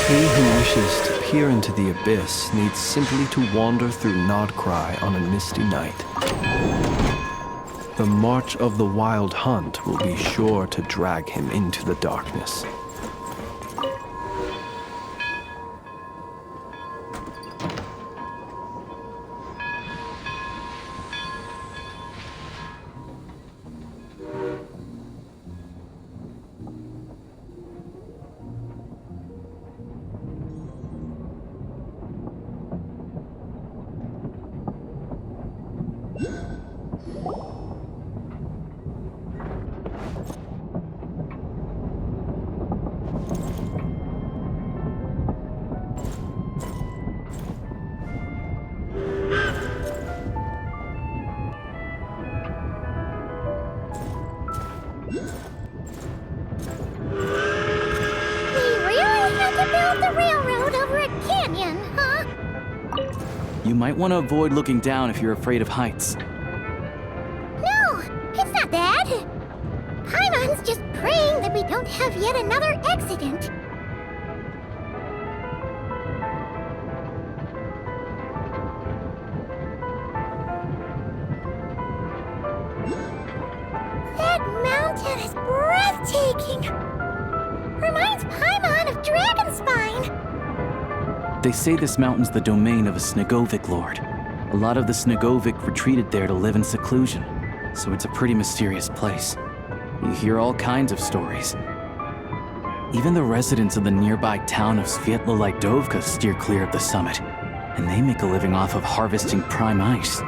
He who wishes to peer into the abyss needs simply to wander through Nodcry on a misty night. The march of the wild hunt will be sure to drag him into the darkness. You might want to avoid looking down if you're afraid of heights. No, it's not that. Paimon's just praying that we don't have yet another accident. That mountain is breathtaking. Reminds Paimon of Dragonspine. They say this mountain's the domain of a Snegovic lord. A lot of the Snegovic retreated there to live in seclusion, so it's a pretty mysterious place. You hear all kinds of stories. Even the residents of the nearby town of Svietla-Lidovka steer clear of the summit, and they make a living off of harvesting prime ice.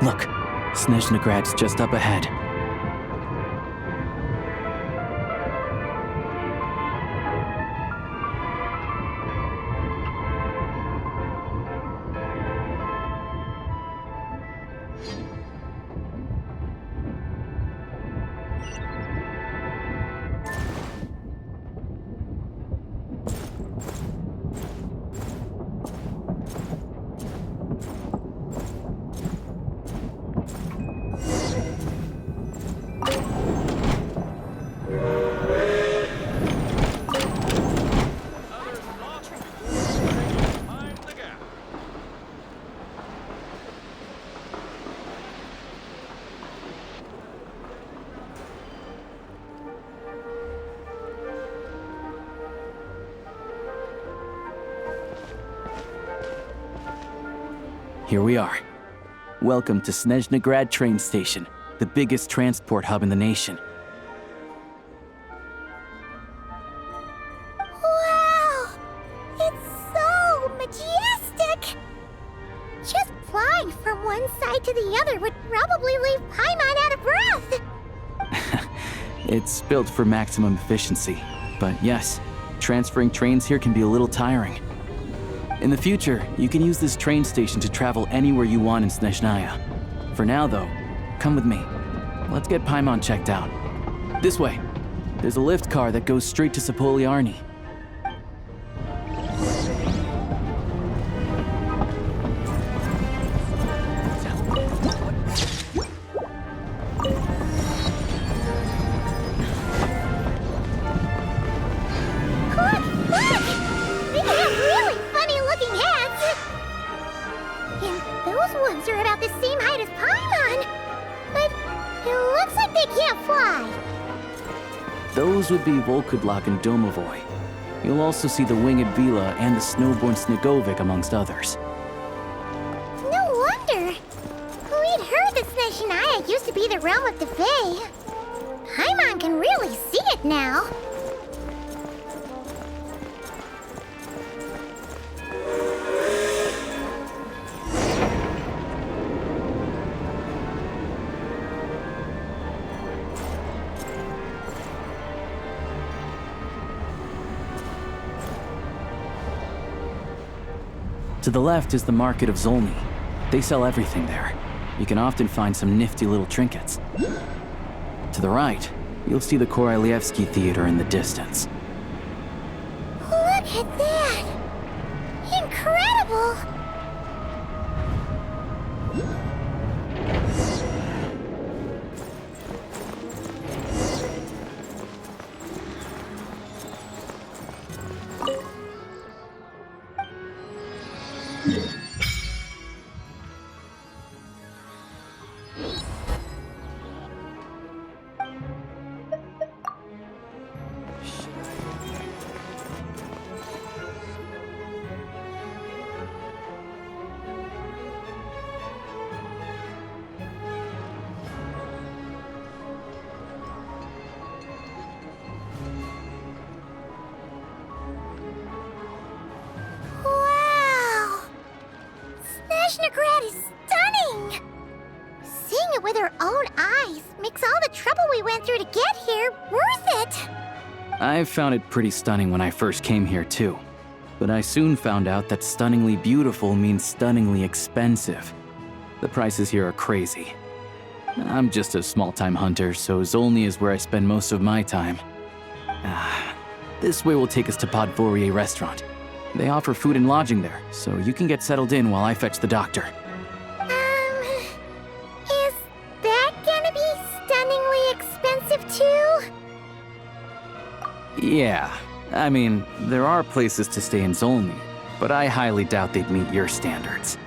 Look, Snezhnagrad's just up ahead. Here we are. Welcome to Snezhnagrad train station, the biggest transport hub in the nation. Wow! It's so majestic! Just flying from one side to the other would probably leave Paimon out of breath! It's built for maximum efficiency, but yes, transferring trains here can be a little tiring. In the future, you can use this train station to travel anywhere you want in Snezhnaya. For now, though, come with me. Let's get Paimon checked out. This way. There's a lift car that goes straight to Sapoliarny. Those would be Volkudlak and Domovoy. You'll also see the winged Vila and the snowborn Snegovic, amongst others. No wonder! We'd heard that Snezhnaya used to be the realm of the Fae. Paimon can really see it now. To the left is the market of Zolny. They sell everything there. You can often find some nifty little trinkets. To the right, you'll see the Korolyevsky Theater in the distance. Look at that! Incredible! it with her own eyes makes all the trouble we went through to get here worth it. I found it pretty stunning when I first came here too. But I soon found out that stunningly beautiful means stunningly expensive. The prices here are crazy. I'm just a small-time hunter, so Zolny is where I spend most of my time. This way will take us to Podvorier restaurant. They offer food and lodging there, so you can get settled in while I fetch the doctor. Is that gonna be stunningly expensive too? Yeah, I mean, there are places to stay in Zolny, but I highly doubt they'd meet your standards.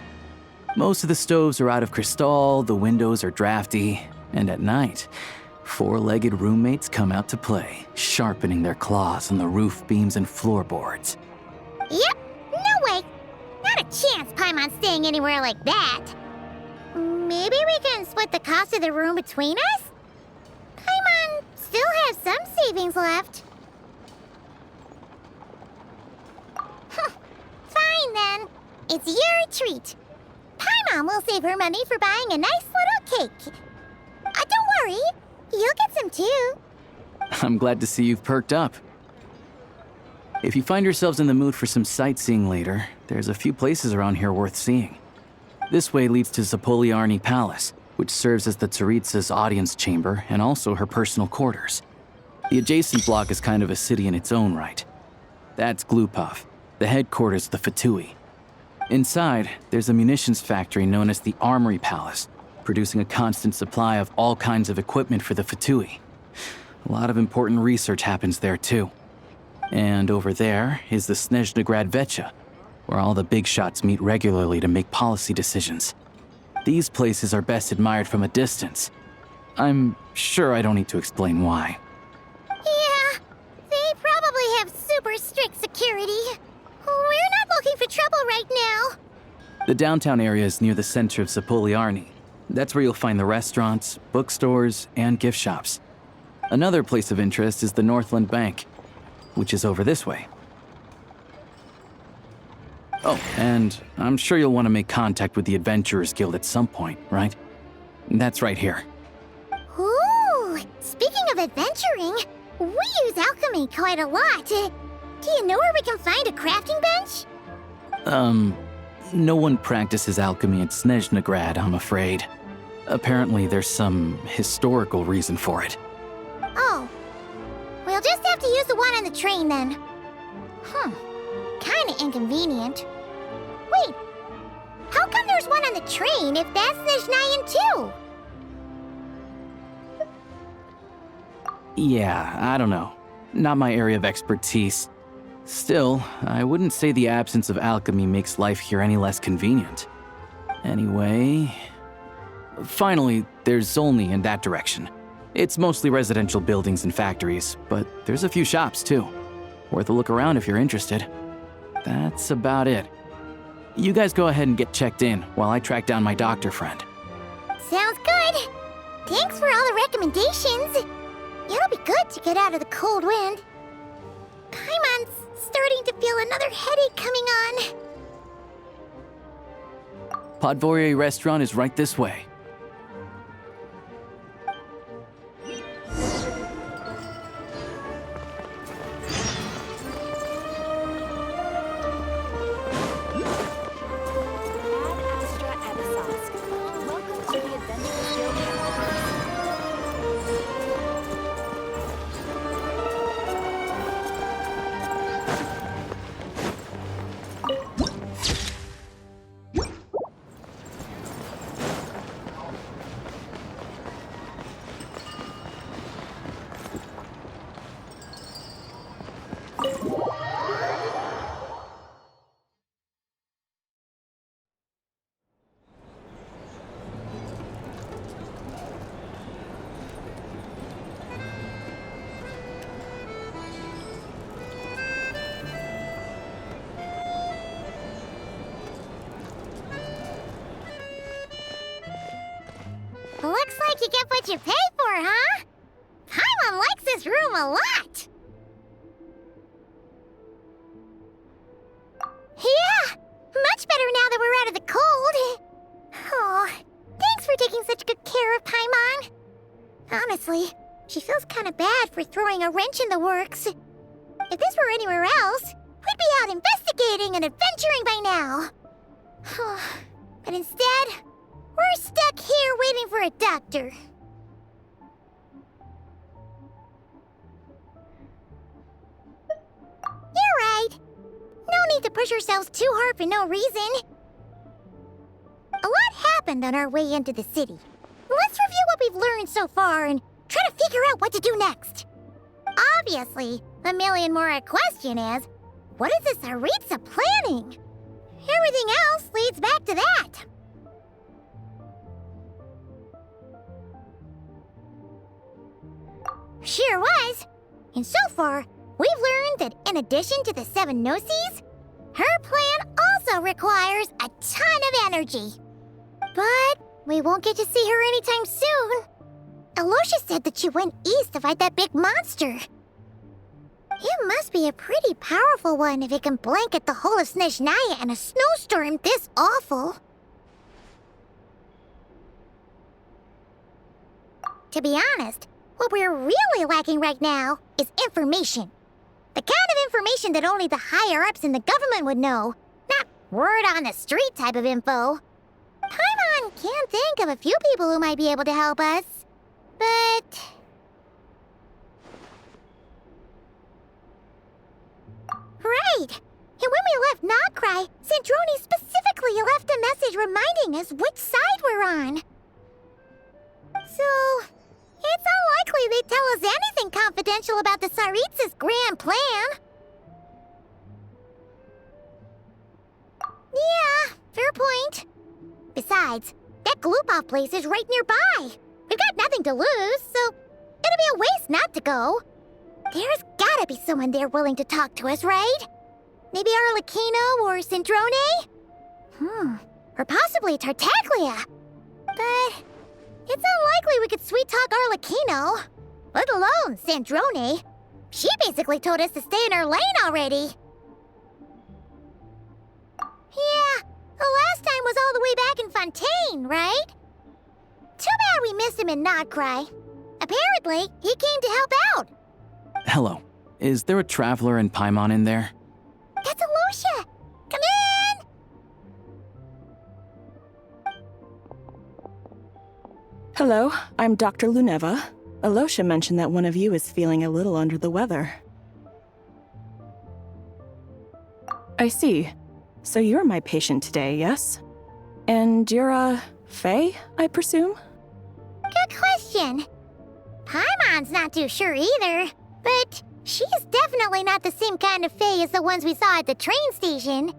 Most of the stoves are out of crystal, the windows are drafty, and at night, four-legged roommates come out to play, sharpening their claws on the roof beams and floorboards. Yep, no way. Not a chance Paimon's staying anywhere like that. Maybe we can split the cost of the room between us? Paimon still has some savings left. Fine then. It's your treat. Paimon will save her money for buying a nice little cake. Don't worry, you'll get some too. I'm glad to see you've perked up. If you find yourselves in the mood for some sightseeing later, there's a few places around here worth seeing. This way leads to Zapoliarny Palace, which serves as the Tsaritsa's audience chamber and also her personal quarters. The adjacent block is kind of a city in its own right. That's Glupov, the headquarters of the Fatui. Inside, there's a munitions factory known as the Armory Palace, producing a constant supply of all kinds of equipment for the Fatui. A lot of important research happens there too. And over there is the Snezhnaya Vecha, where all the big shots meet regularly to make policy decisions. These places are best admired from a distance. I'm sure I don't need to explain why. Yeah, they probably have super strict security. We're not looking for trouble right now. The downtown area is near the center of Zapoliarny. That's where you'll find the restaurants, bookstores, and gift shops. Another place of interest is the Northland Bank, which is over this way. Oh, and I'm sure you'll want to make contact with the Adventurers Guild at some point, right? That's right here. Ooh, speaking of adventuring, we use alchemy quite a lot. Do you know where we can find a crafting bench? No one practices alchemy at Snezhnaya, I'm afraid. Apparently there's some historical reason for it. Oh, we'll just have to use the one on the train then. Kinda inconvenient. Wait, how come there's one on the train if that's Snezhnayan too? Yeah, I don't know. Not my area of expertise. Still, I wouldn't say the absence of alchemy makes life here any less convenient. Anyway... Finally, there's Zolny in that direction. It's mostly residential buildings and factories, but there's a few shops too. Worth a look around if you're interested. That's about it. You guys go ahead and get checked in while I track down my doctor friend. Sounds good. Thanks for all the recommendations. It'll be good to get out of the cold wind. Paimon's starting to feel another headache coming on. Podvorier restaurant is right this way. Looks like you get what you pay for, huh? Paimon likes this room a lot. Yeah, much better now that we're out of the cold. Oh, thanks for taking such good care care of Paimon. Honestly, she feels kind of bad for throwing a wrench in the works. If this were anywhere else, we'd be out investigating and adventuring by now. But instead, we're stuck here waiting for a doctor. You're right. No need to push ourselves too hard for no reason. A lot happened on our way into the city. Let's review what we've learned so far and try to figure out what to do next. Obviously, the million more question is, what is this Tsaritsa planning? Everything else leads back to that. Sure was. And so far, we've learned that in addition to the 7 Gnosis, her plan also requires a ton of energy. But we won't get to see her anytime soon. Alosha said that she went east to fight that big monster. It must be a pretty powerful one if it can blanket the whole of Snezhnaya in a snowstorm this awful. To be honest, what we're really lacking right now is information. The kind of information that only the higher-ups in the government would know, not word-on-the-street type of info. Paimon can think of a few people who might be able to help us, but... Right! And when we left Nogcry, Sandrone specifically left a message reminding us which side we're on. So, it's unlikely they'd tell us anything confidential about the Tsaritsa's grand plan. Yeah, fair point. Besides, that Glupov place is right nearby. We've got nothing to lose, so it'll be a waste not to go. There's gotta be someone there willing to talk to us, right? Maybe Arlecchino or Sandrone? Or possibly Tartaglia. But it's unlikely we could sweet-talk Arlecchino, let alone Sandrone. She basically told us to stay in her lane already. Yeah, the last time was all the way back in Fontaine, right? Too bad we missed him in Nogcry. Apparently, he came to help out. Hello. Is there a traveler in Paimon in there? That's Alosha! Come in! Hello, I'm Dr. Luneva. Alosha mentioned that one of you is feeling a little under the weather. I see. So you're my patient today, yes? And you're, Faye, I presume? Good question. Paimon's not too sure either, but she's definitely not the same kind of Fae as the ones we saw at the train station.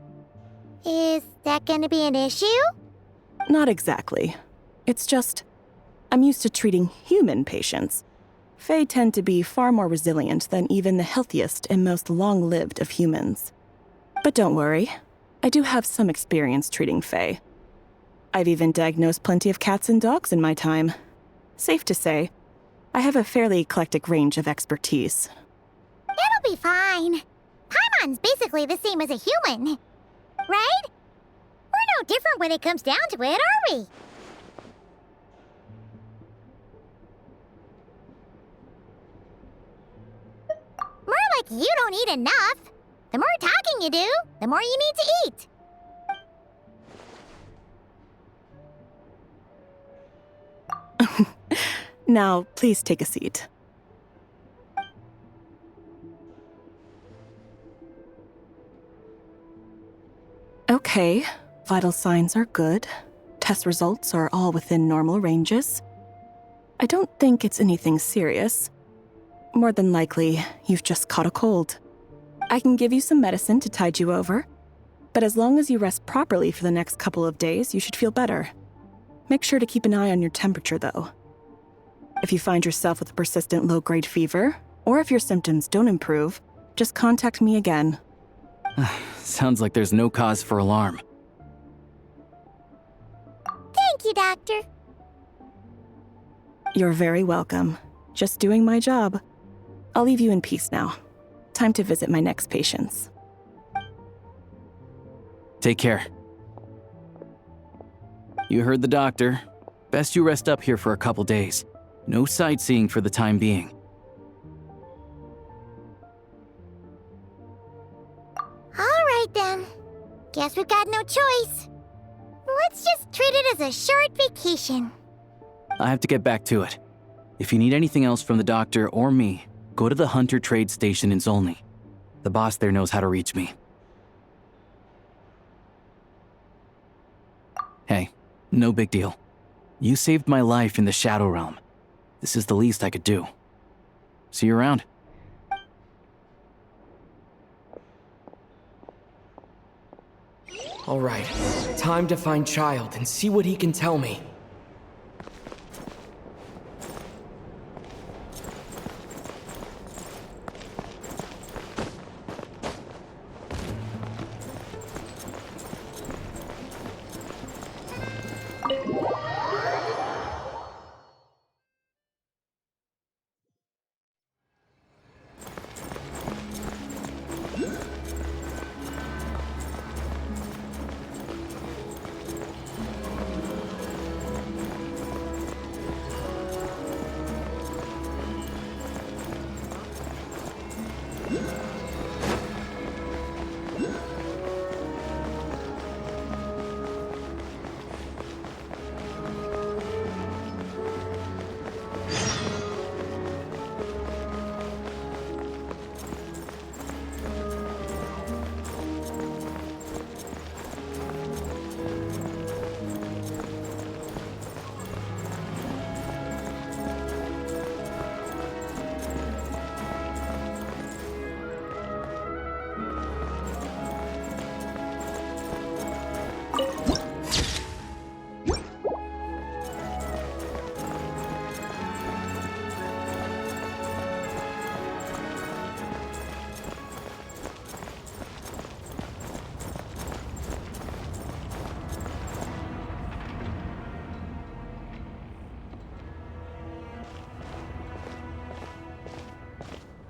Is that gonna be an issue? Not exactly. It's just, I'm used to treating human patients. Fae tend to be far more resilient than even the healthiest and most long-lived of humans. But don't worry, I do have some experience treating Fae. I've even diagnosed plenty of cats and dogs in my time. Safe to say, I have a fairly eclectic range of expertise. It'll be fine. Paimon's basically the same as a human, right? We're no different when it comes down to it, are we? More like you don't eat enough. The more talking you do, the more you need to eat. Now, please take a seat. Okay, vital signs are good. Test results are all within normal ranges. I don't think it's anything serious. More than likely, you've just caught a cold. I can give you some medicine to tide you over, but as long as you rest properly for the next couple of days, you should feel better. Make sure to keep an eye on your temperature, though. If you find yourself with a persistent low-grade fever, or if your symptoms don't improve, just contact me again. Sounds like there's no cause for alarm. Thank you, Doctor. You're very welcome. Just doing my job. I'll leave you in peace now. Time to visit my next patients. Take care. You heard the doctor. Best you rest up here for a couple days. No sightseeing for the time being. Alright then. Guess we've got no choice. Let's just treat it as a short vacation. I have to get back to it. If you need anything else from the doctor or me, go to the Hunter Trade Station in Zolny. The boss there knows how to reach me. Hey, no big deal. You saved my life in the Shadow Realm. This is the least I could do. See you around. All right, time to find Child and see what he can tell me.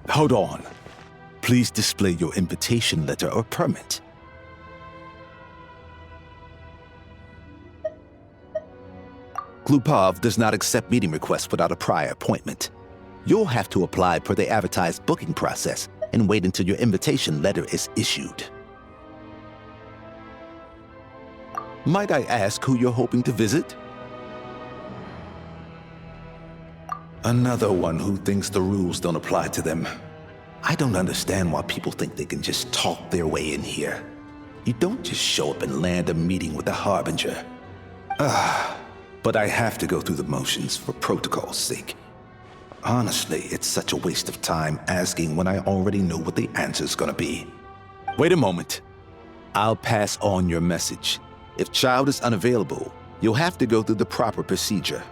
Hold on. Please display your invitation letter or permit. Glupov does not accept meeting requests without a prior appointment. You'll have to apply per the advertised booking process and wait until your invitation letter is issued. Might I ask who you're hoping to visit? Another one who thinks the rules don't apply to them. I don't understand why people think they can just talk their way in here. You don't just show up and land a meeting with the Harbinger. But I have to go through the motions for protocol's sake. Honestly, it's such a waste of time asking when I already know what the answer's gonna be. Wait a moment. I'll pass on your message. If Child is unavailable, you'll have to go through the proper procedure.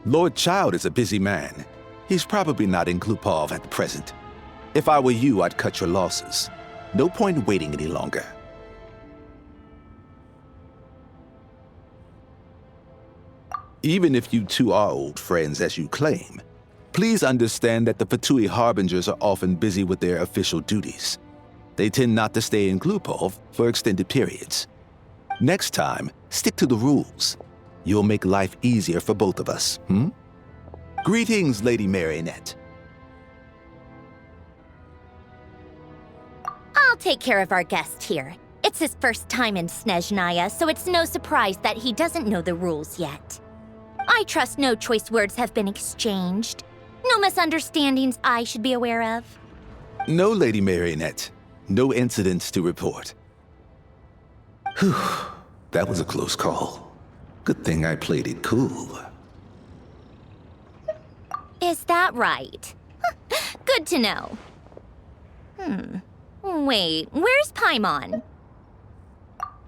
Lord Child is a busy man. He's probably not in Glupov at the present. If I were you, I'd cut your losses. No point waiting any longer. Even if you two are old friends as you claim, please understand that the Fatui Harbingers are often busy with their official duties. They tend not to stay in Glupov for extended periods. Next time, stick to the rules. You'll make life easier for both of us, Greetings, Lady Marionette. I'll take care of our guest here. It's his first time in Snezhnaya, so it's no surprise that he doesn't know the rules yet. I trust no choice words have been exchanged. No misunderstandings I should be aware of. No, Lady Marionette. No incidents to report. Whew, that was a close call. Good thing I played it cool. Is that right? Good to know. Wait, where's Paimon?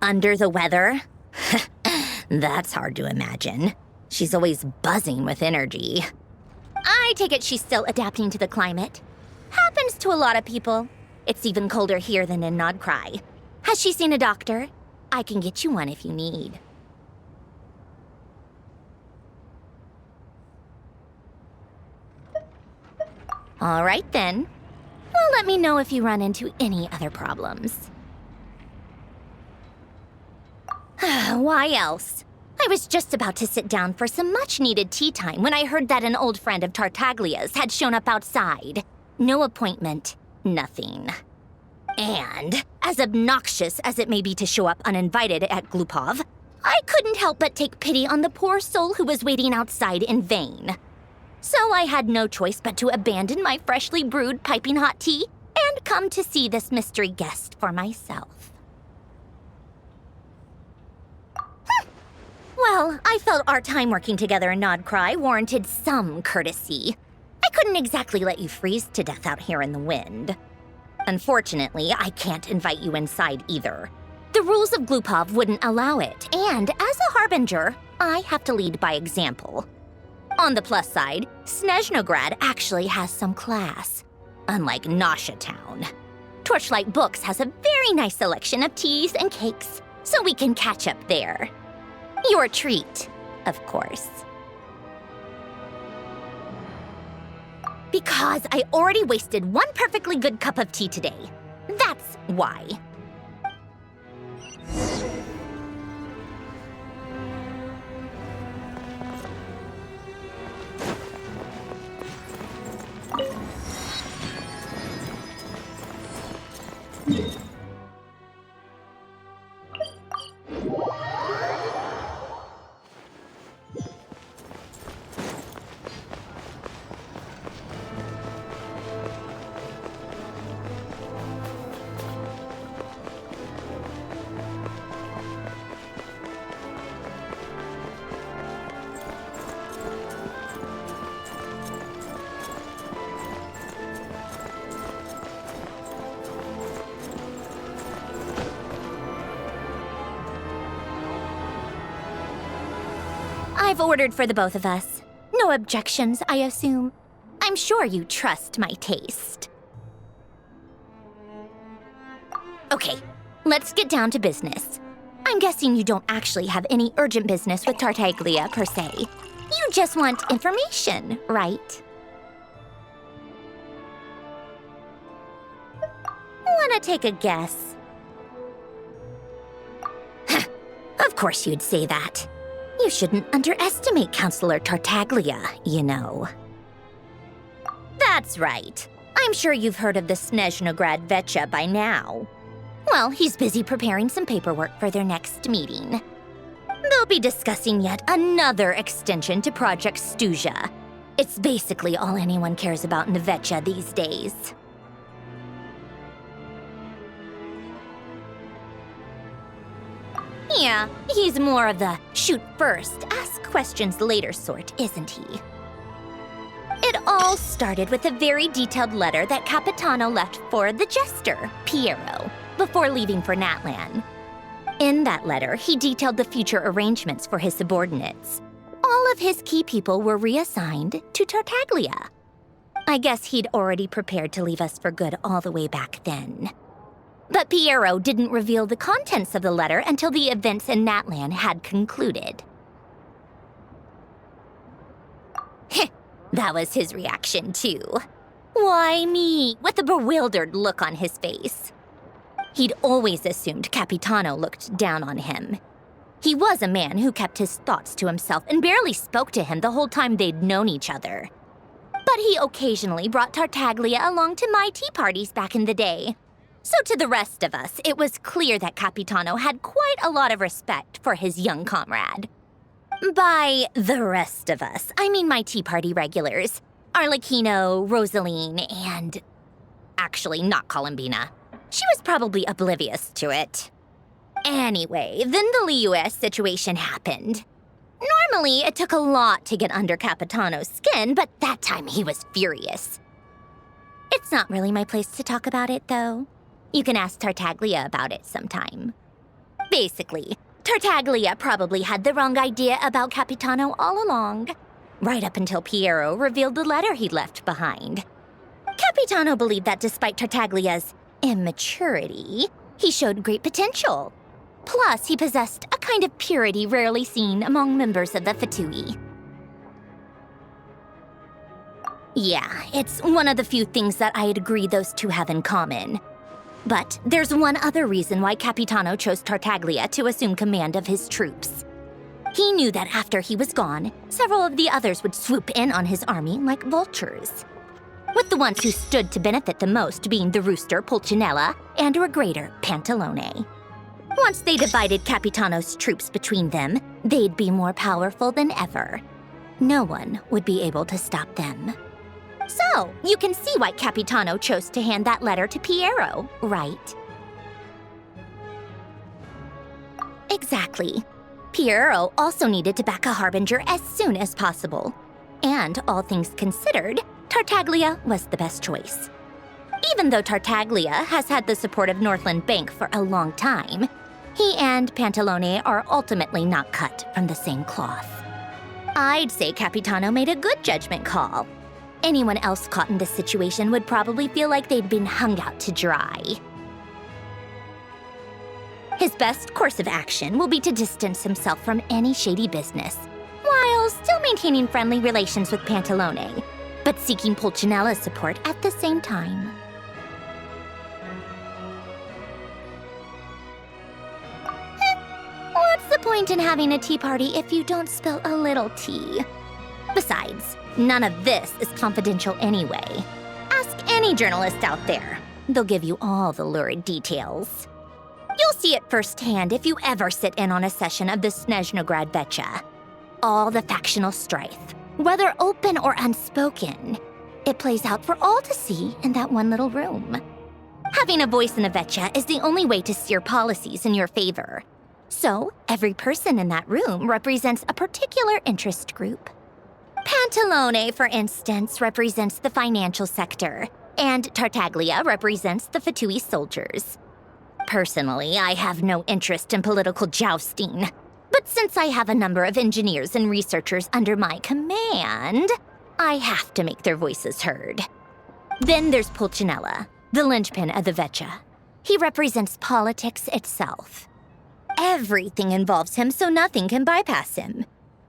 Under the weather? That's hard to imagine. She's always buzzing with energy. I take it she's still adapting to the climate. Happens to a lot of people. It's even colder here than in Nodcry. Has she seen a doctor? I can get you one if you need. All right then. Well, let me know if you run into any other problems. Why else? I was just about to sit down for some much-needed tea time when I heard that an old friend of Tartaglia's had shown up outside. No appointment, nothing. And, as obnoxious as it may be to show up uninvited at Glupov, I couldn't help but take pity on the poor soul who was waiting outside in vain. So I had no choice but to abandon my freshly brewed piping hot tea and come to see this mystery guest for myself. Well, I felt our time working together in Nodcry warranted some courtesy. I couldn't exactly let you freeze to death out here in the wind. Unfortunately, I can't invite you inside either. The rules of Glupov wouldn't allow it, and as a harbinger, I have to lead by example. On the plus side, Snezhnograd actually has some class, unlike Nasha Town. Torchlight Books has a very nice selection of teas and cakes, so we can catch up there. Your treat, of course. Because I already wasted one perfectly good cup of tea today. That's why. I've ordered for the both of us. No objections, I assume. I'm sure you trust my taste. Okay, let's get down to business. I'm guessing you don't actually have any urgent business with Tartaglia, per se. You just want information, right? Wanna take a guess? Of course you'd say that. You shouldn't underestimate Counselor Tartaglia, you know. That's right. I'm sure you've heard of the Snezhnograd Vecha by now. Well, he's busy preparing some paperwork for their next meeting. They'll be discussing yet another extension to Project Stuzha. It's basically all anyone cares about in the Vecha these days. Yeah, he's more of the shoot first, ask questions later sort, isn't he? It all started with a very detailed letter that Capitano left for the jester, Piero, before leaving for Natlan. In that letter, he detailed the future arrangements for his subordinates. All of his key people were reassigned to Tartaglia. I guess he'd already prepared to leave us for good all the way back then. But Piero didn't reveal the contents of the letter until the events in Natlan had concluded. That was his reaction, too. Why me? With a bewildered look on his face. He'd always assumed Capitano looked down on him. He was a man who kept his thoughts to himself and barely spoke to him the whole time they'd known each other. But he occasionally brought Tartaglia along to my tea parties back in the day. So to the rest of us, it was clear that Capitano had quite a lot of respect for his young comrade. By the rest of us, I mean my tea party regulars. Arlecchino, Rosaline, and... actually, not Columbina. She was probably oblivious to it. Anyway, then the Liues situation happened. Normally, it took a lot to get under Capitano's skin, but that time he was furious. It's not really my place to talk about it, though. You can ask Tartaglia about it sometime. Basically, Tartaglia probably had the wrong idea about Capitano all along, right up until Piero revealed the letter he'd left behind. Capitano believed that despite Tartaglia's immaturity, he showed great potential. Plus, he possessed a kind of purity rarely seen among members of the Fatui. Yeah, it's one of the few things that I'd agree those two have in common. But there's one other reason why Capitano chose Tartaglia to assume command of his troops. He knew that after he was gone, several of the others would swoop in on his army like vultures, with the ones who stood to benefit the most being the rooster Pulcinella and Regrator Pantalone. Once they divided Capitano's troops between them, they'd be more powerful than ever. No one would be able to stop them. So, you can see why Capitano chose to hand that letter to Piero, right? Exactly. Piero also needed to back a harbinger as soon as possible. And all things considered, Tartaglia was the best choice. Even though Tartaglia has had the support of Northland Bank for a long time, he and Pantalone are ultimately not cut from the same cloth. I'd say Capitano made a good judgment call. Anyone else caught in this situation would probably feel like they'd been hung out to dry. His best course of action will be to distance himself from any shady business, while still maintaining friendly relations with Pantalone, but seeking Pulcinella's support at the same time. What's the point in having a tea party if you don't spill a little tea? Besides, none of this is confidential anyway. Ask any journalist out there. They'll give you all the lurid details. You'll see it firsthand if you ever sit in on a session of the Snezhnaya Vecha. All the factional strife, whether open or unspoken, it plays out for all to see in that one little room. Having a voice in a Vecha is the only way to steer policies in your favor. So, every person in that room represents a particular interest group. Pantalone, for instance, represents the financial sector, and Tartaglia represents the Fatui soldiers. Personally, I have no interest in political jousting, but since I have a number of engineers and researchers under my command, I have to make their voices heard. Then there's Pulcinella, the linchpin of the Vecha. He represents politics itself. Everything involves him, so nothing can bypass him.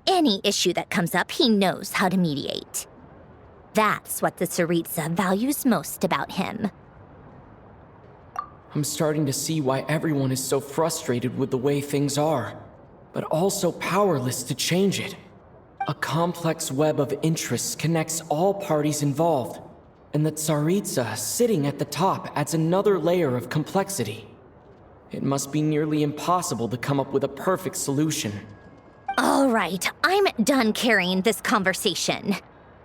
Any issue that comes up, he knows how to mediate. That's what the Tsaritsa values most about him. I'm starting to see why everyone is so frustrated with the way things are, but also powerless to change it. A complex web of interests connects all parties involved, and the Tsaritsa sitting at the top adds another layer of complexity. It must be nearly impossible to come up with a perfect solution. All right, I'm done carrying this conversation.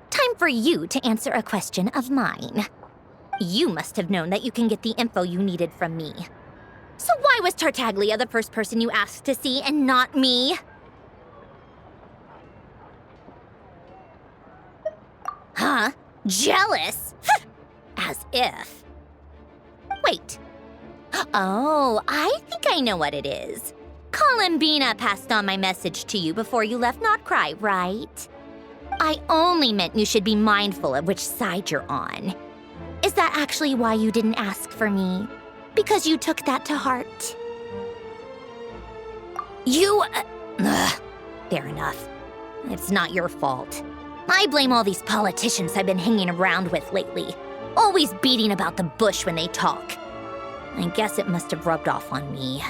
Time for you to answer a question of mine. You must have known that you can get the info you needed from me. So why was Tartaglia the first person you asked to see and not me? Huh? Jealous? As if. Wait. Oh, I think I know what it is. Columbina passed on my message to you before you left Notcry, right? I only meant you should be mindful of which side you're on. Is that actually why you didn't ask for me? Because you took that to heart? Fair enough. It's not your fault. I blame all these politicians I've been hanging around with lately, always beating about the bush when they talk. I guess it must have rubbed off on me.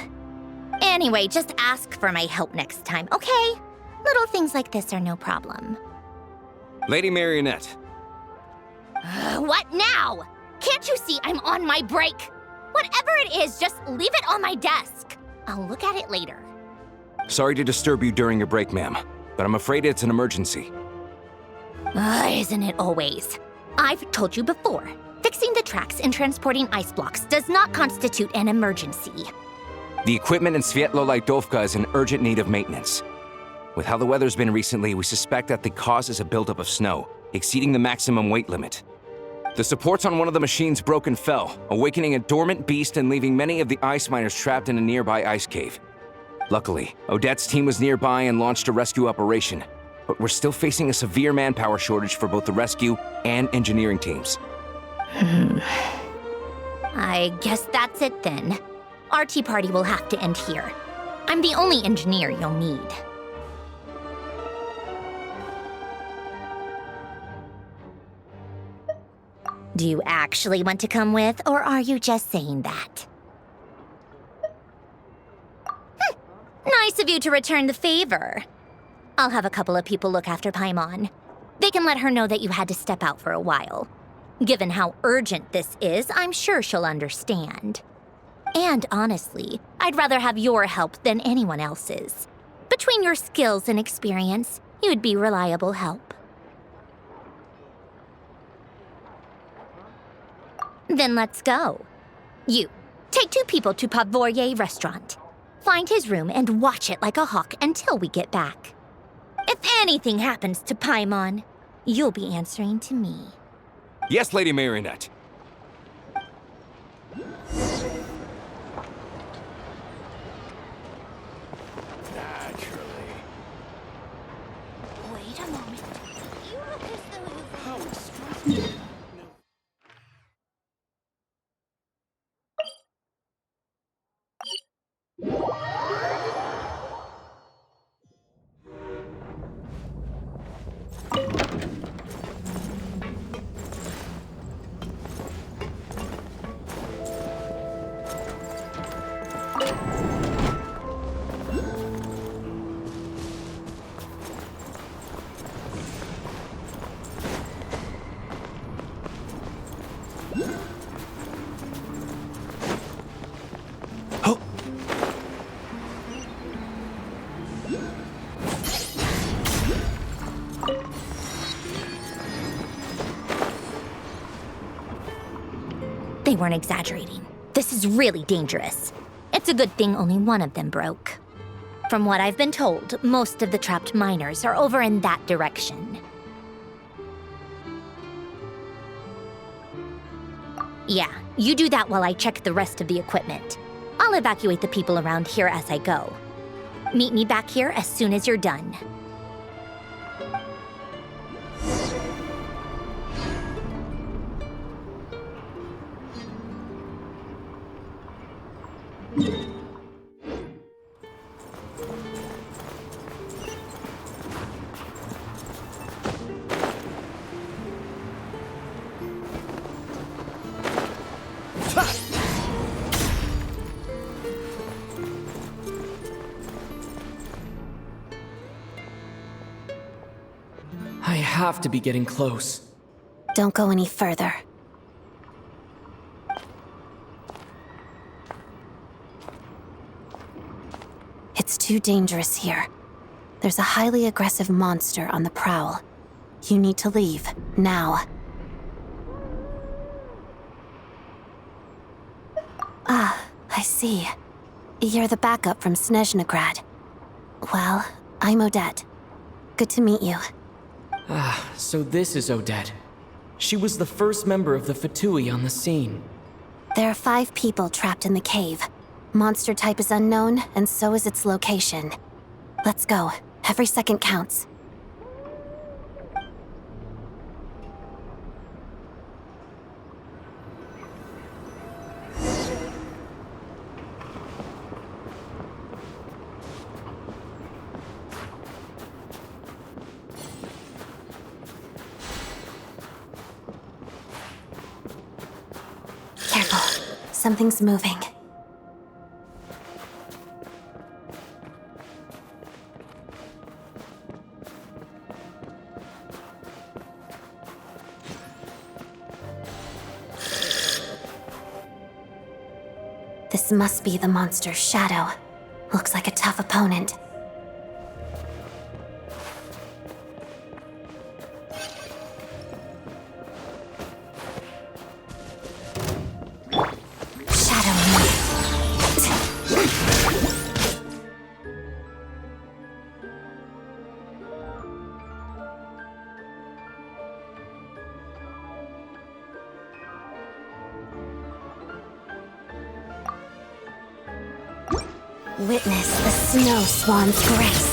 Anyway, just ask for my help next time, okay? Little things like this are no problem. Lady Marionette. What now? Can't you see I'm on my break? Whatever it is, just leave it on my desk. I'll look at it later. Sorry to disturb you during your break, ma'am, but I'm afraid it's an emergency. Isn't it always? I've told you before, fixing the tracks and transporting ice blocks does not constitute an emergency. The equipment in Svietlo-Lajdovka is in urgent need of maintenance. With how the weather's been recently, we suspect that the cause is a buildup of snow, exceeding the maximum weight limit. The supports on one of the machines broke and fell, awakening a dormant beast and leaving many of the ice miners trapped in a nearby ice cave. Luckily, Odette's team was nearby and launched a rescue operation, but we're still facing a severe manpower shortage for both the rescue and engineering teams. I guess that's it then. Our tea party will have to end here. I'm the only engineer you'll need. Do you actually want to come with, or are you just saying that? Nice of you to return the favor. I'll have a couple of people look after Paimon. They can let her know that you had to step out for a while. Given how urgent this is, I'm sure she'll understand. And honestly, I'd rather have your help than anyone else's. Between your skills and experience, you'd be reliable help. Then let's go. You, take 2 people to Pavoyer restaurant. Find his room and watch it like a hawk until we get back. If anything happens to Paimon, you'll be answering to me. Yes, Lady Marionette. Naturally. Wait a moment. You look as though you've... They weren't exaggerating. This is really dangerous. It's a good thing only one of them broke. From what I've been told, most of the trapped miners are over in that direction. Yeah, you do that while I check the rest of the equipment. I'll evacuate the people around here as I go. Meet me back here as soon as you're done. I have to be getting close. Don't go any further. It's too dangerous here. There's a highly aggressive monster on the prowl. You need to leave, now. Ah, I see. You're the backup from Snezhnaya. Well, I'm Odette. Good to meet you. Ah, so this is Odette. She was the first member of the Fatui on the scene. There are 5 people trapped in the cave. Monster type is unknown, and so is its location. Let's go. Every second counts. Careful. Something's moving. This must be the monster's shadow. Looks like a tough opponent. Witness the snow swan's grace.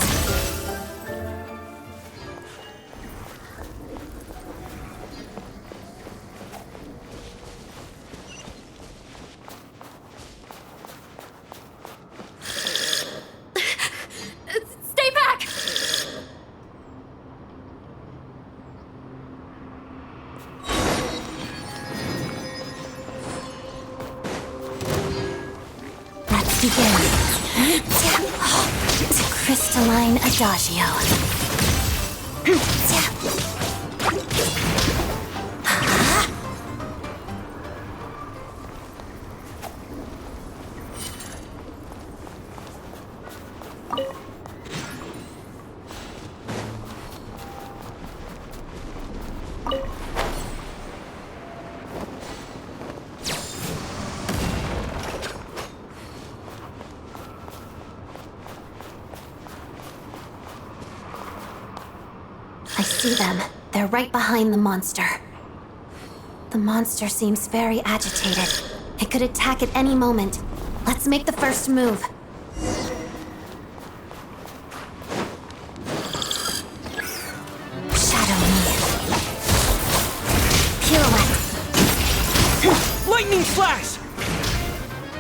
Stay back! begin. Crystalline adagio. I see them. They're right behind the monster. The monster seems very agitated. It could attack at any moment. Let's make the first move. Shadow me. Pirouette. Lightning Slash!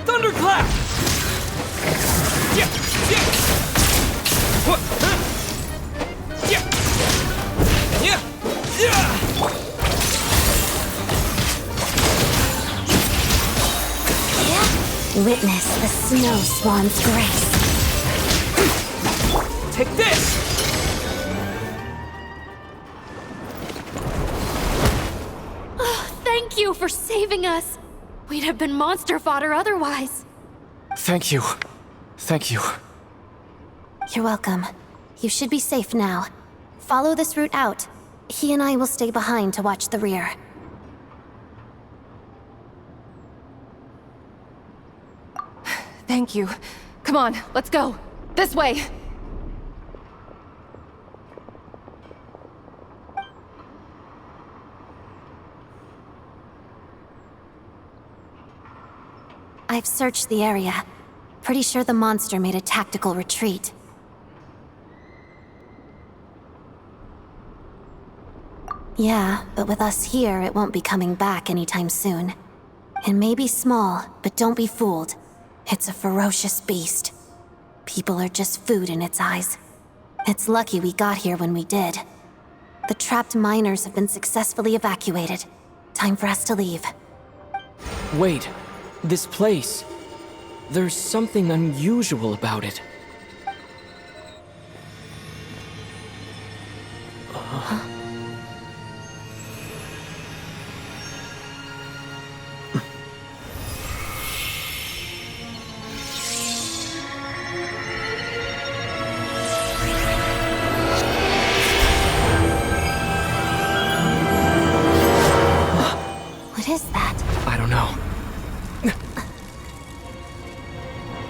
Thunderclap! Yeah! Yeah! What? Huh? Yeah! Yeah! Yeah! Witness the snow swan's grace. Take this! Thank you for saving us. We'd have been monster fodder otherwise. Thank you. Thank you. You're welcome. You should be safe now. Follow this route out. He and I will stay behind to watch the rear. Thank you. Come on, let's go. This way. I've searched the area. Pretty sure the monster made a tactical retreat. Yeah, but with us here, it won't be coming back anytime soon. It may be small, but don't be fooled. It's a ferocious beast. People are just food in its eyes. It's lucky we got here when we did. The trapped miners have been successfully evacuated. Time for us to leave. Wait, this place. There's something unusual about it. What is that? I don't know.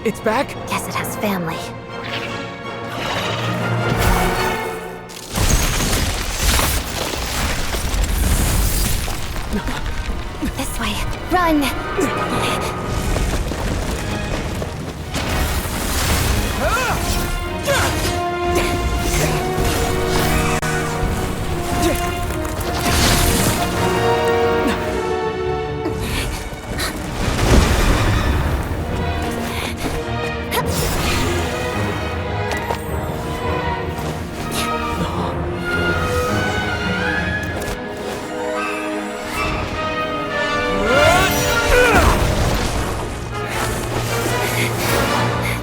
It's back? Guess it has family. This way. Run!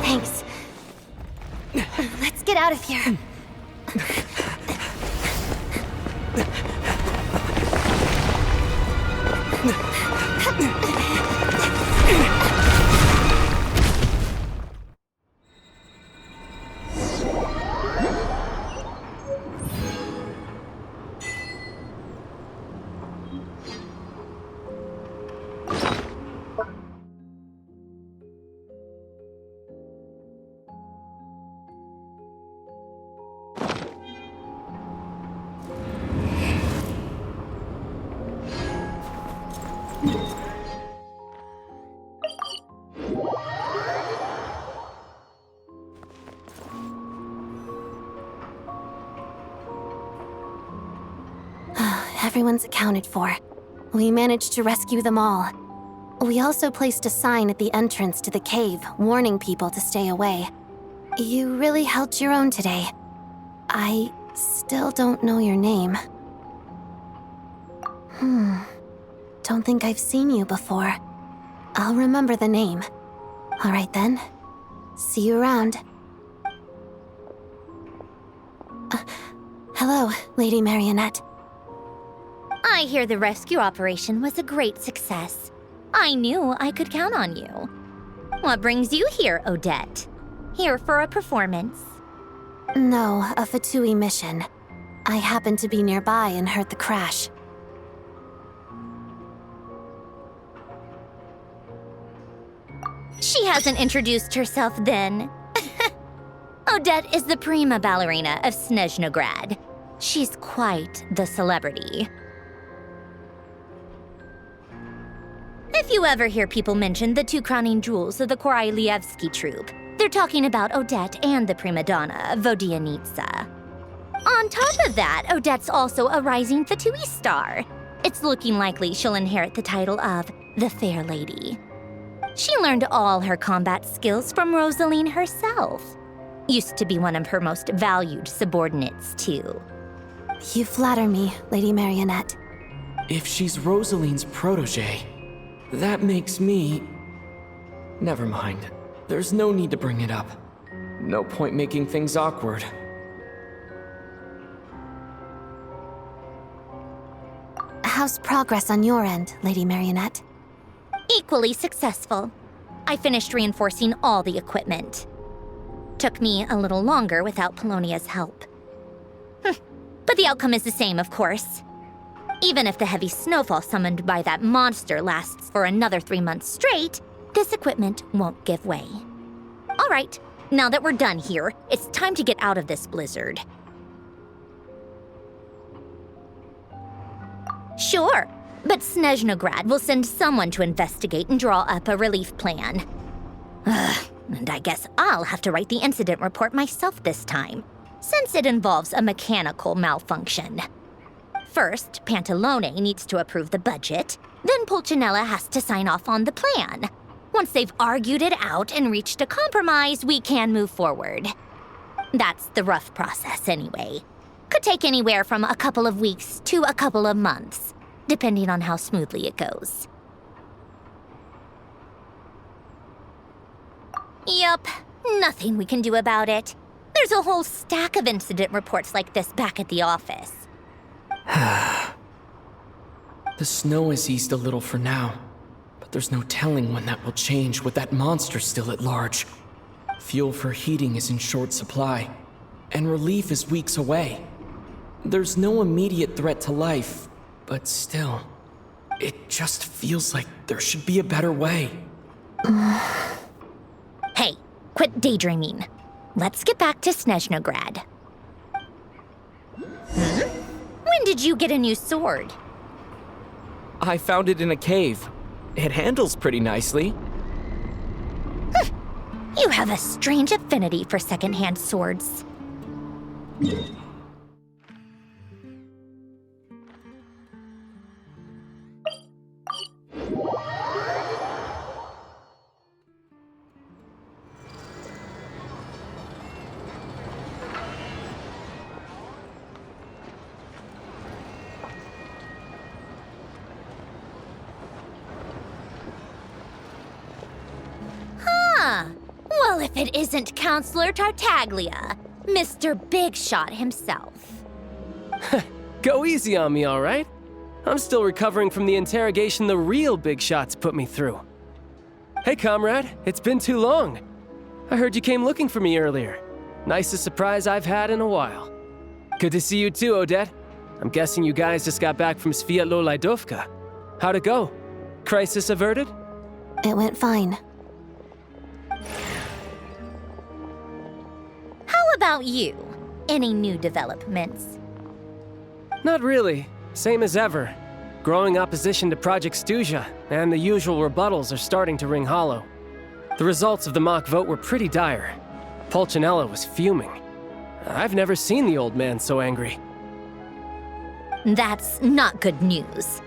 Thanks. Let's get out of here. Everyone's accounted for. We managed to rescue them all. We also placed a sign at the entrance to the cave, warning people to stay away. You really held your own today. I still don't know your name. Don't think I've seen you before. I'll remember the name. All right then, See you around. Hello, Lady Marionette. I hear the rescue operation was a great success. I knew I could count on you. What brings you here, Odette? Here for a performance? No, a Fatui mission. I happened to be nearby and heard the crash. She hasn't introduced herself then. Odette is the prima ballerina of Snezhnaya. She's quite the celebrity. If you ever hear people mention the two crowning jewels of the Korolievsky troupe, they're talking about Odette and the prima donna, Vodianitsa. On top of that, Odette's also a rising Fatui star. It's looking likely she'll inherit the title of the Fair Lady. She learned all her combat skills from Rosaline herself. Used to be one of her most valued subordinates, too. You flatter me, Lady Marionette. If she's Rosaline's protege, that makes me... Never mind. There's no need to bring it up. No point making things awkward. How's progress on your end, Lady Marionette? Equally successful. I finished reinforcing all the equipment. Took me a little longer without Polonia's help. But the outcome is the same, of course. Even if the heavy snowfall summoned by that monster lasts for another 3 months straight, this equipment won't give way. All right, now that we're done here, it's time to get out of this blizzard. Sure, but Snezhnaya will send someone to investigate and draw up a relief plan. And I guess I'll have to write the incident report myself this time, since it involves a mechanical malfunction. First, Pantalone needs to approve the budget, then Pulcinella has to sign off on the plan. Once they've argued it out and reached a compromise, we can move forward. That's the rough process anyway. Could take anywhere from a couple of weeks to a couple of months, depending on how smoothly it goes. Yup, nothing we can do about it. There's a whole stack of incident reports like this back at the office. The snow has eased a little for now, but there's no telling when that will change with that monster still at large. Fuel for heating is in short supply, and relief is weeks away. There's no immediate threat to life, but still, it just feels like there should be a better way. Hey, quit daydreaming. Let's get back to Snezhnaya. When did you get a new sword? I found it in a cave. It handles pretty nicely. You have a strange affinity for secondhand swords. Well, if it isn't Counselor Tartaglia, Mr. Big Shot himself. Go easy on me, all right? I'm still recovering from the interrogation the real Big Shots put me through. Hey, comrade, it's been too long. I heard you came looking for me earlier. Nicest surprise I've had in a while. Good to see you too, Odette. I'm guessing you guys just got back from Sviatlo-Laidovka. How'd it go? Crisis averted? It went fine. How about you? Any new developments? Not really. Same as ever. Growing opposition to Project Stuja, and the usual rebuttals are starting to ring hollow. The results of the mock vote were pretty dire. Pulcinella was fuming. I've never seen the old man so angry. That's not good news.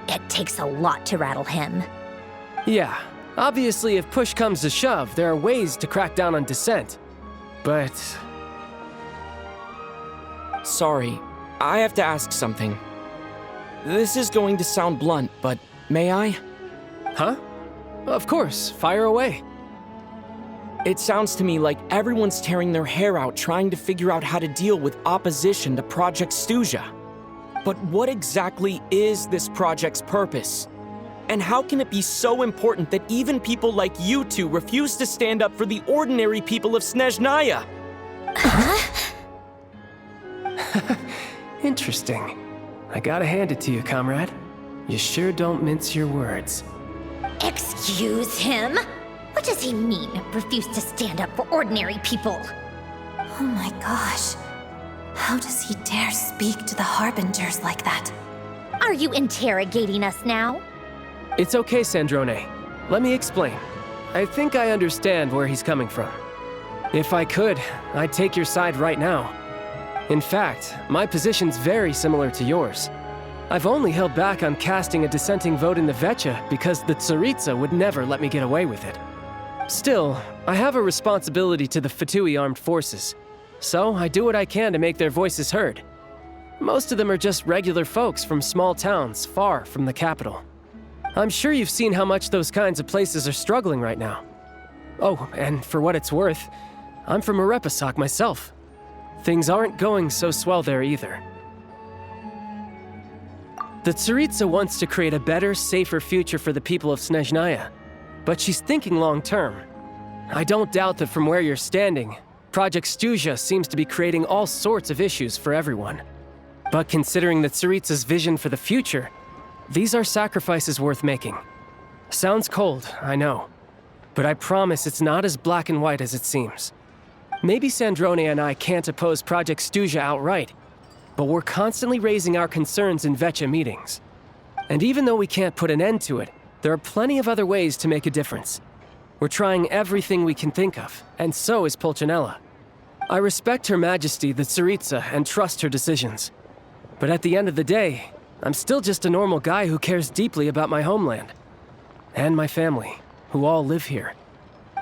It takes a lot to rattle him. Yeah, obviously if push comes to shove, there are ways to crack down on dissent. But... Sorry, I have to ask something. This is going to sound blunt, but may I? Huh? Of course, fire away. It sounds to me like everyone's tearing their hair out trying to figure out how to deal with opposition to Project Stuja. But what exactly is this project's purpose? And how can it be so important that even people like you two refuse to stand up for the ordinary people of Snezhnaya? Interesting. I gotta hand it to you, comrade. You sure don't mince your words. Excuse him? What does he mean, refuse to stand up for ordinary people? Oh my gosh. How does he dare speak to the Harbingers like that? Are you interrogating us now? It's okay, Sandrone. Let me explain. I think I understand where he's coming from. If I could, I'd take your side right now. In fact, my position's very similar to yours. I've only held back on casting a dissenting vote in the Vecha because the Tsaritsa would never let me get away with it. Still, I have a responsibility to the Fatui armed forces, so I do what I can to make their voices heard. Most of them are just regular folks from small towns far from the capital. I'm sure you've seen how much those kinds of places are struggling right now. Oh, and for what it's worth, I'm from Arepasak myself. Things aren't going so swell there either. The Tsaritsa wants to create a better, safer future for the people of Snezhnaya, but she's thinking long-term. I don't doubt that from where you're standing, Project Stuja seems to be creating all sorts of issues for everyone. But considering the Tsaritsa's vision for the future, these are sacrifices worth making. Sounds cold, I know, but I promise it's not as black and white as it seems. Maybe Sandrone and I can't oppose Project Stuja outright, but we're constantly raising our concerns in Vecha meetings. And even though we can't put an end to it, there are plenty of other ways to make a difference. We're trying everything we can think of, and so is Pulcinella. I respect Her Majesty, the Tsaritsa, and trust her decisions. But at the end of the day, I'm still just a normal guy who cares deeply about my homeland. And my family, who all live here.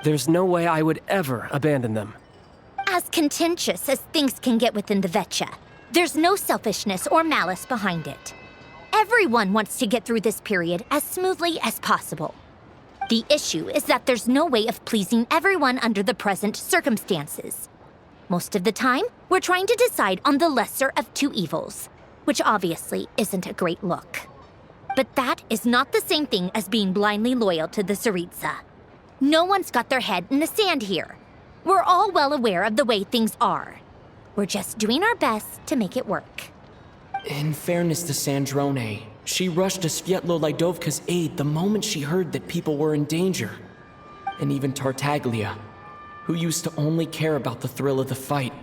There's no way I would ever abandon them. As contentious as things can get within the Vecha, there's no selfishness or malice behind it. Everyone wants to get through this period as smoothly as possible. The issue is that there's no way of pleasing everyone under the present circumstances. Most of the time, we're trying to decide on the lesser of two evils, which obviously isn't a great look. But that is not the same thing as being blindly loyal to the Tsaritsa. No one's got their head in the sand here. We're all well aware of the way things are. We're just doing our best to make it work. In fairness to Sandrone, she rushed to Svietlo Lidovka's aid the moment she heard that people were in danger. And even Tartaglia, who used to only care about the thrill of the fight,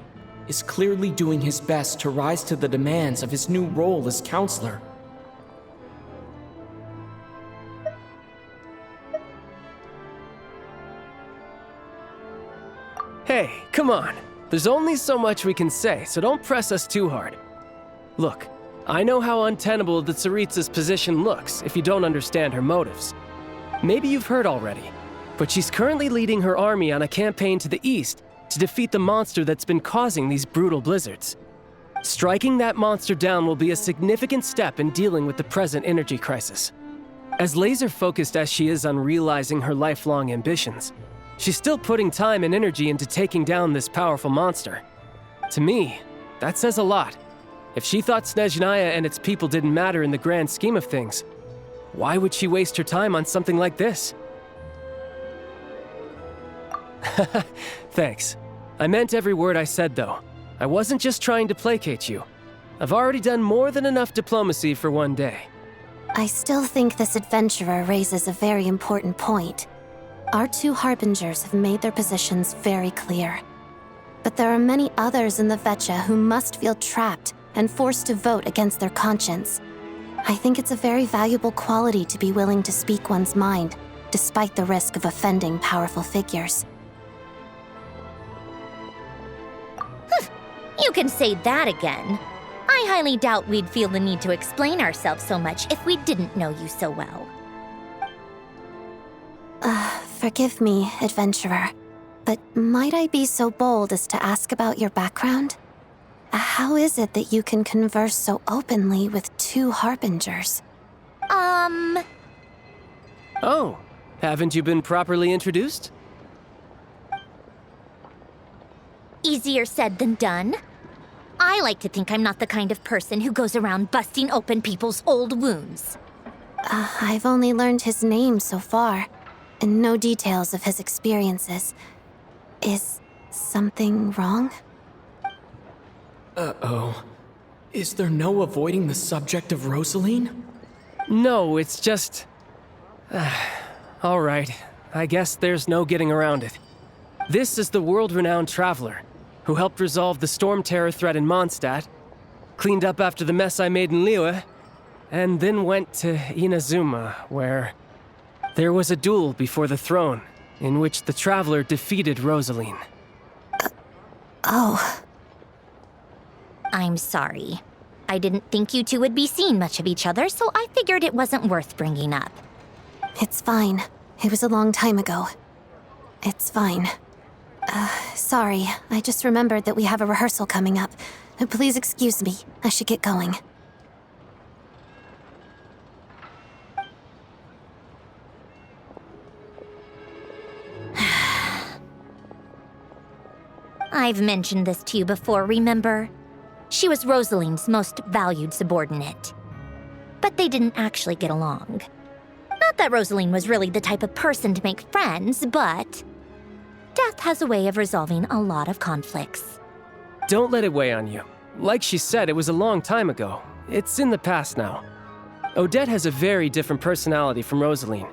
is clearly doing his best to rise to the demands of his new role as counselor. Hey, come on. There's only so much we can say, so don't press us too hard. Look, I know how untenable the Tsaritsa's position looks if you don't understand her motives. Maybe you've heard already, but she's currently leading her army on a campaign to the east to defeat the monster that's been causing these brutal blizzards. Striking that monster down will be a significant step in dealing with the present energy crisis. As laser-focused as she is on realizing her lifelong ambitions, she's still putting time and energy into taking down this powerful monster. To me, that says a lot. If she thought Snezhnaya and its people didn't matter in the grand scheme of things, why would she waste her time on something like this? Thanks. I meant every word I said, though. I wasn't just trying to placate you. I've already done more than enough diplomacy for one day. I still think this adventurer raises a very important point. Our two Harbingers have made their positions very clear. But there are many others in the Vecha who must feel trapped and forced to vote against their conscience. I think it's a very valuable quality to be willing to speak one's mind, despite the risk of offending powerful figures. You can say that again. I highly doubt we'd feel the need to explain ourselves so much if we didn't know you so well. Forgive me, adventurer, but might I be so bold as to ask about your background? How is it that you can converse so openly with two Harbingers? Oh, haven't you been properly introduced? Easier said than done. I like to think I'm not the kind of person who goes around busting open people's old wounds. I've only learned his name so far, and no details of his experiences. Is something wrong? Uh-oh. Is there no avoiding the subject of Rosaline? No, it's just... all right, I guess there's no getting around it. This is the world-renowned traveler, who helped resolve the storm terror threat in Mondstadt, cleaned up after the mess I made in Liyue, and then went to Inazuma, where there was a duel before the throne, in which the traveler defeated Rosaline. Oh. I'm sorry. I didn't think you two would be seeing much of each other, so I figured it wasn't worth bringing up. It's fine. It was a long time ago. It's fine. Sorry. I just remembered that we have a rehearsal coming up. Please excuse me. I should get going. I've mentioned this to you before, remember? She was Rosaline's most valued subordinate. But they didn't actually get along. Not that Rosaline was really the type of person to make friends, but death has a way of resolving a lot of conflicts. Don't let it weigh on you. Like she said, it was a long time ago. It's in the past now. Odette has a very different personality from Rosaline.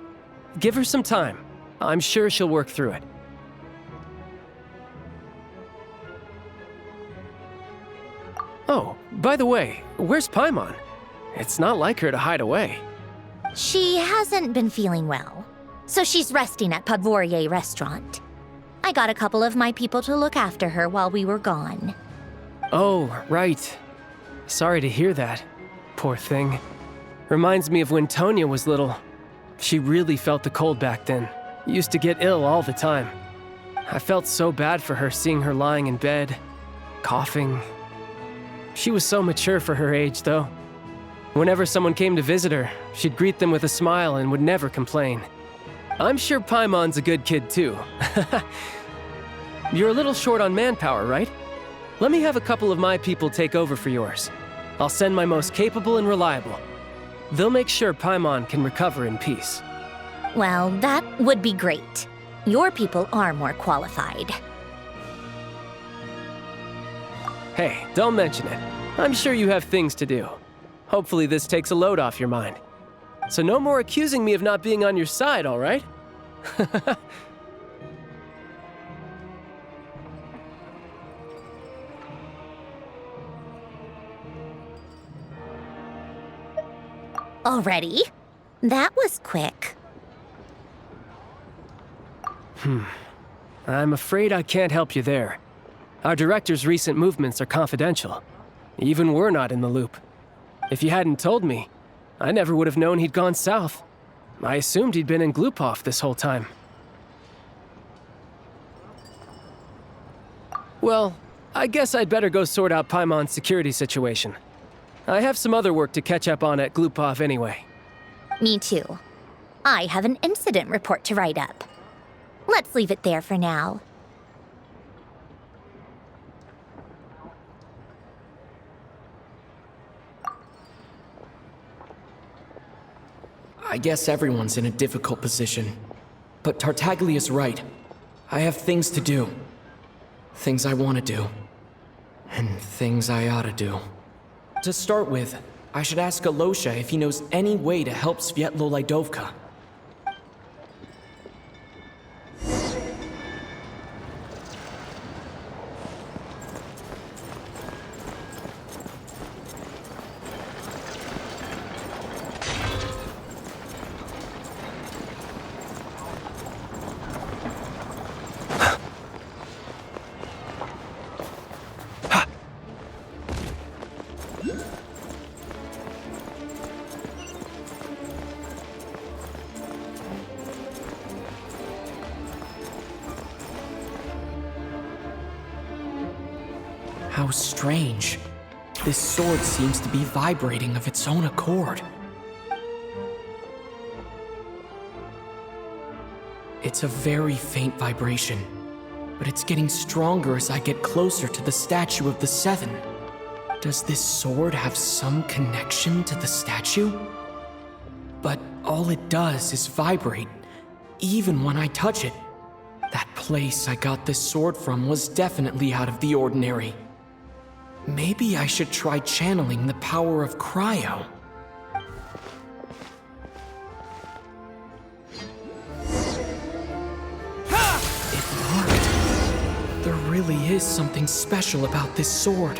Give her some time. I'm sure she'll work through it. Oh, by the way, where's Paimon? It's not like her to hide away. She hasn't been feeling well, so she's resting at Podvorier Restaurant. I got a couple of my people to look after her while we were gone. Oh, right. Sorry to hear that. Poor thing. Reminds me of when Tonya was little. She really felt the cold back then. Used to get ill all the time. I felt so bad for her seeing her lying in bed, coughing. She was so mature for her age, though. Whenever someone came to visit her, she'd greet them with a smile and would never complain. I'm sure Paimon's a good kid, too. You're a little short on manpower, right? Let me have a couple of my people take over for yours. I'll send my most capable and reliable. They'll make sure Paimon can recover in peace. Well, that would be great. Your people are more qualified. Hey, don't mention it. I'm sure you have things to do. Hopefully this takes a load off your mind. So no more accusing me of not being on your side, all right? Already? That was quick. I'm afraid I can't help you there. Our director's recent movements are confidential. Even we're not in the loop. If you hadn't told me, I never would have known he'd gone south. I assumed he'd been in Glupov this whole time. Well, I guess I'd better go sort out Paimon's security situation. I have some other work to catch up on at Glupov anyway. Me too. I have an incident report to write up. Let's leave it there for now. I guess everyone's in a difficult position. But Tartaglia's right. I have things to do. Things I want to do. And things I ought to do. To start with, I should ask Alosha if he knows any way to help Svietlo Lydovka. How strange. This sword seems to be vibrating of its own accord. It's a very faint vibration, but it's getting stronger as I get closer to the statue of the Seven. Does this sword have some connection to the statue? But all it does is vibrate, even when I touch it. That place I got this sword from was definitely out of the ordinary. Maybe I should try channeling the power of cryo. It worked. There really is something special about this sword.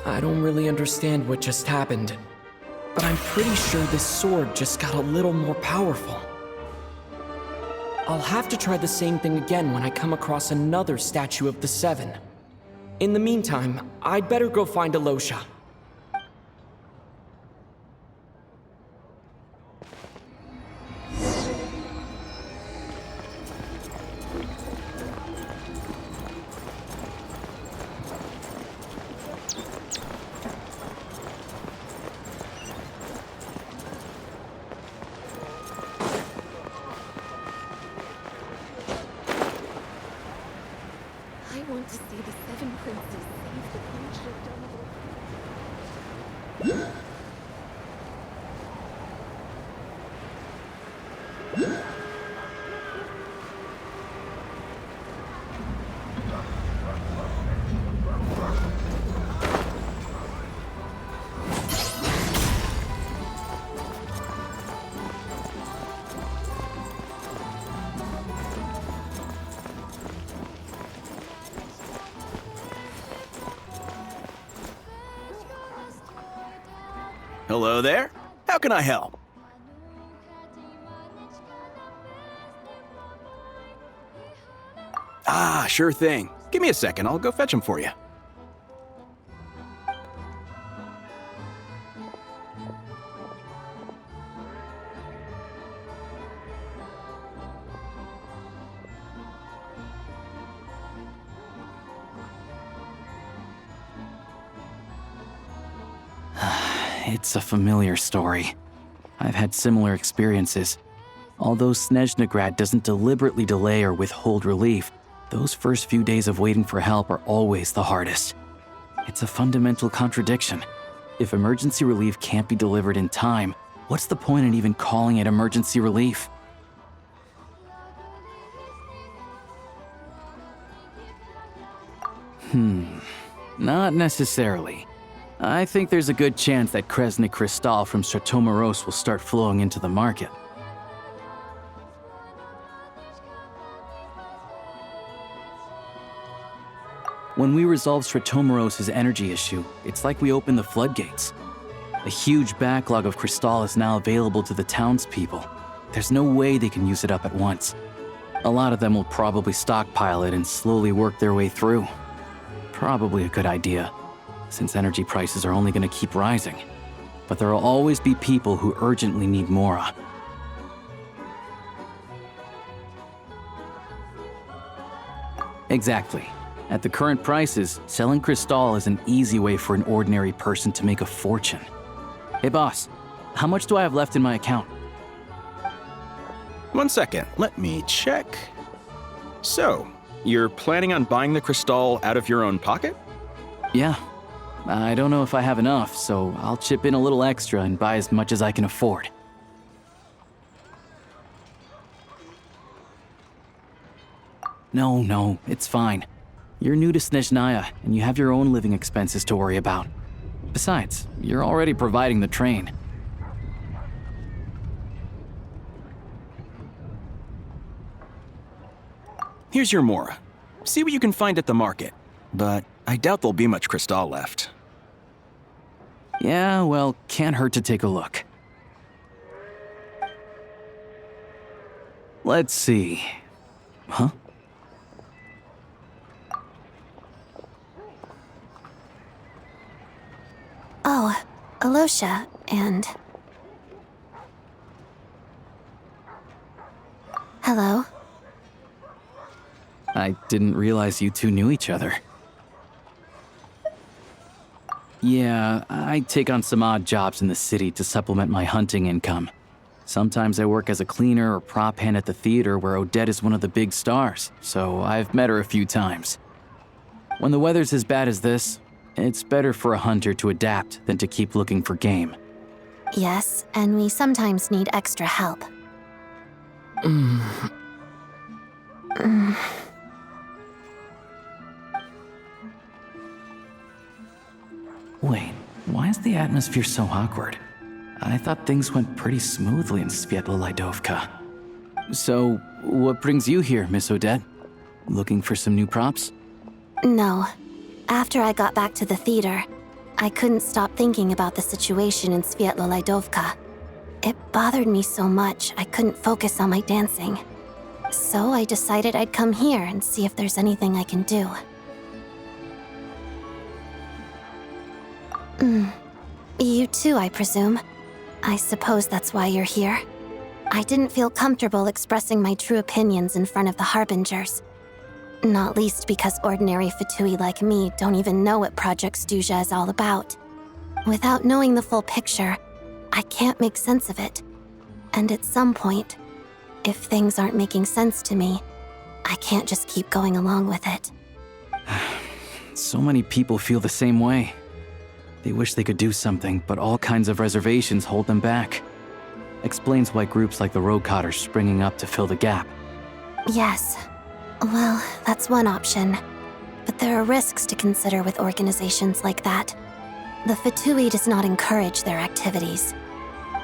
I don't really understand what just happened, but I'm pretty sure this sword just got a little more powerful. I'll have to try the same thing again when I come across another statue of the Seven. In the meantime, I'd better go find Alosha. Hello there. How can I help? Ah, sure thing. Give me a second, I'll go fetch them for you. It's a familiar story. I've had similar experiences. Although Snezhnaya doesn't deliberately delay or withhold relief, those first few days of waiting for help are always the hardest. It's a fundamental contradiction. If emergency relief can't be delivered in time, what's the point in even calling it emergency relief? Not necessarily. I think there's a good chance that Kresny Crystal from Stratomeros will start flowing into the market. When we resolve Stratomeros' energy issue, it's like we open the floodgates. A huge backlog of crystal is now available to the townspeople. There's no way they can use it up at once. A lot of them will probably stockpile it and slowly work their way through. Probably a good idea, since energy prices are only going to keep rising. But there will always be people who urgently need Mora. Exactly. At the current prices, selling crystal is an easy way for an ordinary person to make a fortune. Hey boss, how much do I have left in my account? 1 second, let me check. So, you're planning on buying the crystal out of your own pocket? Yeah. I don't know if I have enough, so I'll chip in a little extra and buy as much as I can afford. No, it's fine. You're new to Snezhnaya, and you have your own living expenses to worry about. Besides, you're already providing the train. Here's your Mora. See what you can find at the market, but I doubt there'll be much crystal left. Yeah, well, can't hurt to take a look. Let's see. Huh? Losha, and... Hello? I didn't realize you two knew each other. Yeah, I take on some odd jobs in the city to supplement my hunting income. Sometimes I work as a cleaner or prop hand at the theater where Odette is one of the big stars, so I've met her a few times. When the weather's as bad as this, it's better for a hunter to adapt than to keep looking for game. Yes, and we sometimes need extra help. Wait, why is the atmosphere so awkward? I thought things went pretty smoothly in Svietlo-Lidovka. So, what brings you here, Miss Odette? Looking for some new props? No. After I got back to the theater, I couldn't stop thinking about the situation in Svietlo-Lidovka. It bothered me so much I couldn't focus on my dancing. So I decided I'd come here and see if there's anything I can do. You too, I presume. I suppose that's why you're here. I didn't feel comfortable expressing my true opinions in front of the Harbingers. Not least because ordinary Fatui like me don't even know what Project Stuja is all about. Without knowing the full picture, I can't make sense of it. And at some point, if things aren't making sense to me, I can't just keep going along with it. So many people feel the same way. They wish they could do something, but all kinds of reservations hold them back. Explains why groups like the Roadcott are springing up to fill the gap. Yes. Well, that's one option. But there are risks to consider with organizations like that. The Fatui does not encourage their activities.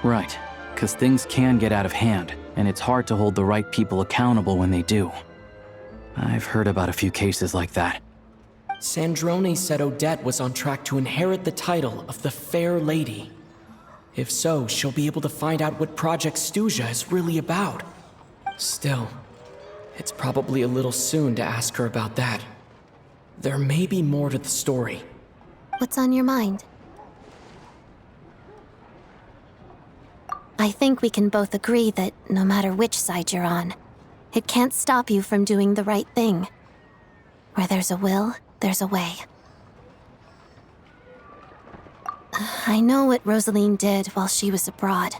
Right, because things can get out of hand, and it's hard to hold the right people accountable when they do. I've heard about a few cases like that. Sandrone said Odette was on track to inherit the title of the Fair Lady. If so, she'll be able to find out what Project Stuja is really about. Still, it's probably a little soon to ask her about that. There may be more to the story. What's on your mind? I think we can both agree that no matter which side you're on, it can't stop you from doing the right thing. Where there's a will, there's a way. I know what Rosaline did while she was abroad.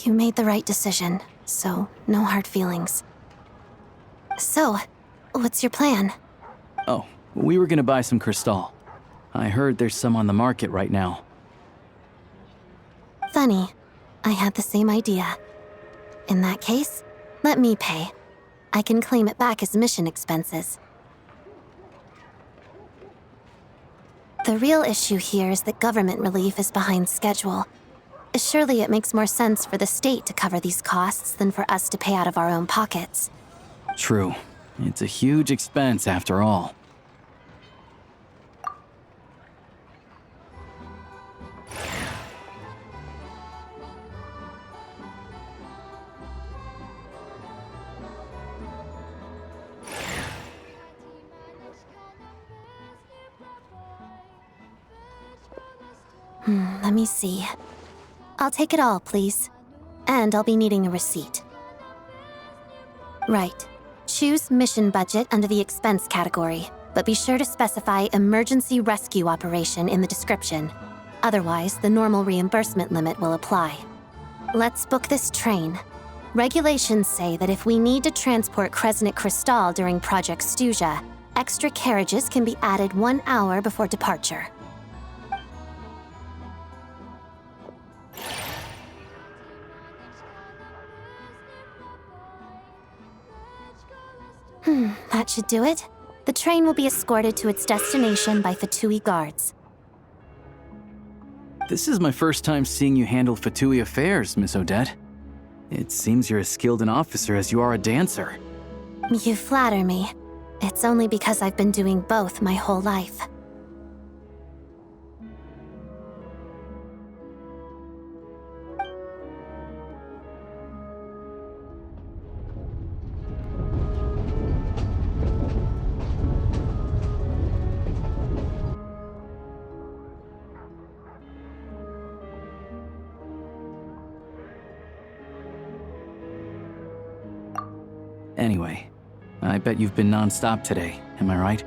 You made the right decision, so no hard feelings. So, what's your plan? Oh, we were gonna buy some Crystal. I heard there's some on the market right now. Funny. I had the same idea. In that case, let me pay. I can claim it back as mission expenses. The real issue here is that government relief is behind schedule. Surely it makes more sense for the state to cover these costs than for us to pay out of our own pockets. True. It's a huge expense after all. Let me see. I'll take it all, please. And I'll be needing a receipt. Right. Choose mission budget under the expense category, but be sure to specify emergency rescue operation in the description. Otherwise, the normal reimbursement limit will apply. Let's book this train. Regulations say that if we need to transport Kresnik Crystal during Project Stuja, extra carriages can be added 1 hour before departure. That should do it. The train will be escorted to its destination by Fatui guards. This is my first time seeing you handle Fatui affairs, Miss Odette. It seems you're as skilled an officer as you are a dancer. You flatter me. It's only because I've been doing both my whole life. Anyway, I bet you've been non-stop today, am I right?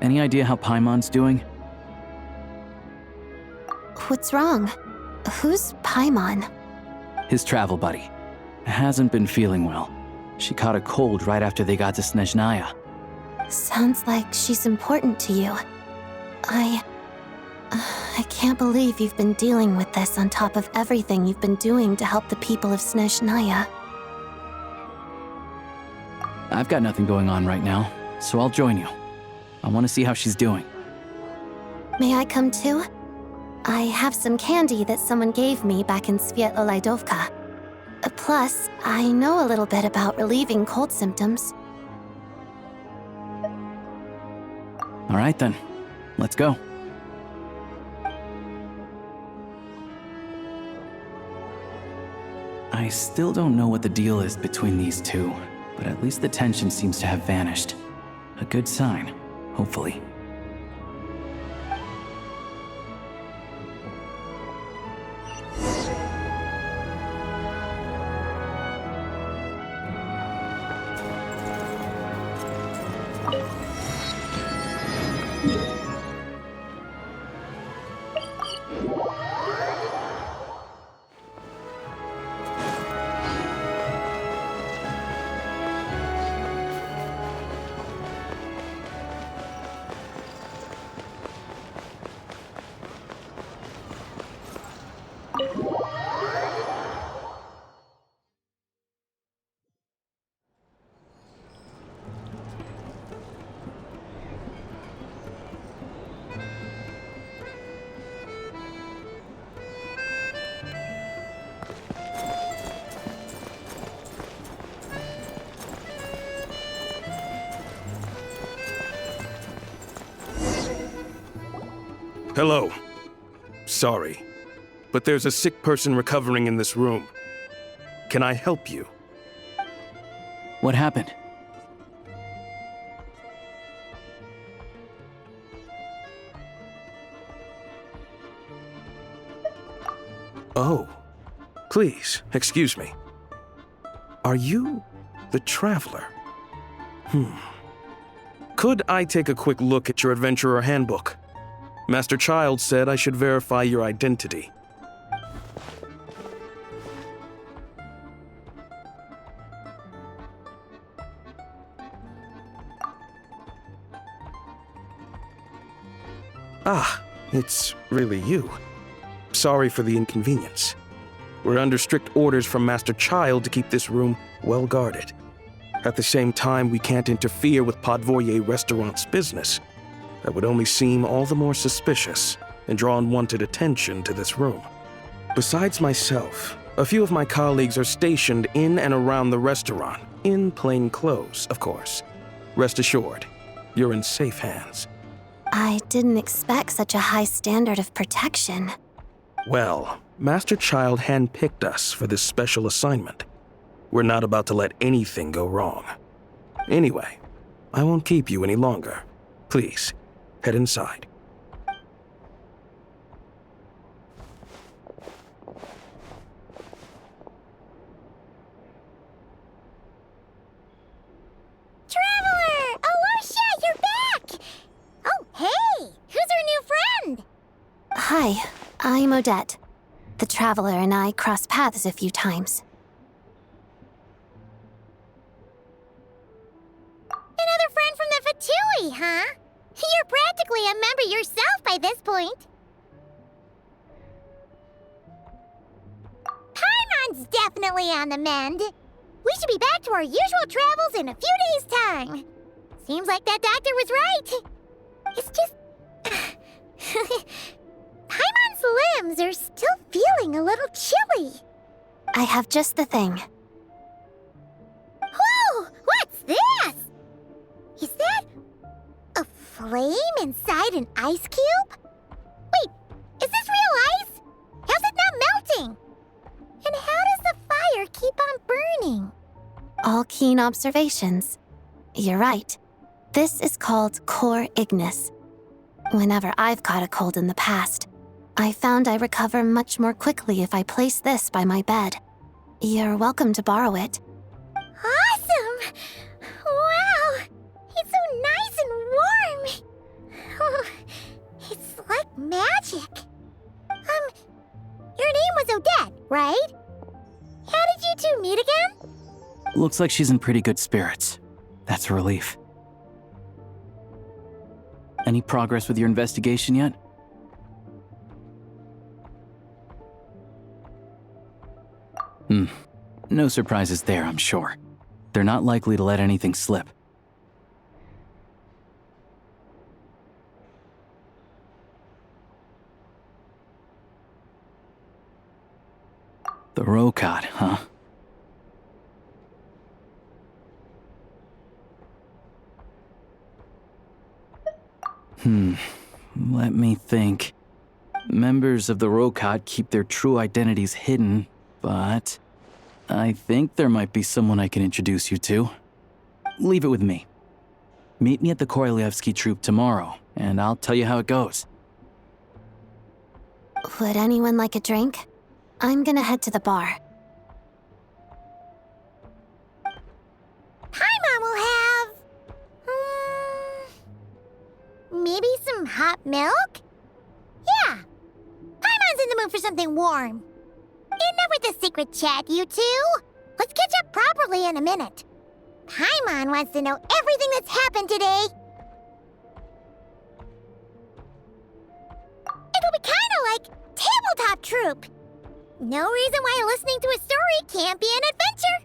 Any idea how Paimon's doing? What's wrong? Who's Paimon? His travel buddy. Hasn't been feeling well. She caught a cold right after they got to Snezhnaya. Sounds like she's important to you. I can't believe you've been dealing with this on top of everything you've been doing to help the people of Snezhnaya. I've got nothing going on right now, so I'll join you. I want to see how she's doing. May I come too? I have some candy that someone gave me back in Svietlo-Laidovka. Plus, I know a little bit about relieving cold symptoms. All right then, let's go. I still don't know what the deal is between these two, but at least the tension seems to have vanished. A good sign, hopefully. Hello. Sorry, but there's a sick person recovering in this room. Can I help you? What happened? Oh, please, excuse me. Are you the Traveler? Could I take a quick look at your Adventurer Handbook? Master Child said I should verify your identity. Ah, it's really you. Sorry for the inconvenience. We're under strict orders from Master Child to keep this room well guarded. At the same time, we can't interfere with Podvoye Restaurant's business. That would only seem all the more suspicious and draw unwanted attention to this room. Besides myself, a few of my colleagues are stationed in and around the restaurant, in plain clothes, of course. Rest assured, you're in safe hands. I didn't expect such a high standard of protection. Well, Master Child handpicked us for this special assignment. We're not about to let anything go wrong. Anyway, I won't keep you any longer. Please, head inside. Traveler! Alusha, you're back! Oh, hey! Who's our new friend? Hi, I'm Odette. The Traveler and I crossed paths a few times. Another friend from the Fatui, huh? You're practically a member yourself by this point. Paimon's definitely on the mend. We should be back to our usual travels in a few days' time. Seems like that doctor was right. It's just... Paimon's limbs are still feeling a little chilly. I have just the thing. Whoa! What's this? Is that a flame inside an ice cube? Wait, is this real ice? How's it not melting? And how does the fire keep on burning? All keen observations. You're right. This is called core ignis. Whenever I've caught a cold in the past, I found I recover much more quickly if I place this by my bed. You're welcome to borrow it. Awesome! Looks like she's in pretty good spirits. That's a relief. Any progress with your investigation yet? No surprises there, I'm sure. They're not likely to let anything slip. The Rokad, huh? Let me think. Members of the Rokad keep their true identities hidden, but I think there might be someone I can introduce you to. Leave it with me. Meet me at the Korolyevsky troop tomorrow, and I'll tell you how it goes. Would anyone like a drink? I'm gonna head to the bar. Paimon will have... maybe some hot milk? Yeah. Paimon's in the mood for something warm. Enough with the secret chat, you two. Let's catch up properly in a minute. Paimon wants to know everything that's happened today. It'll be kinda like Tabletop Troop. No reason why listening to a story can't be an adventure.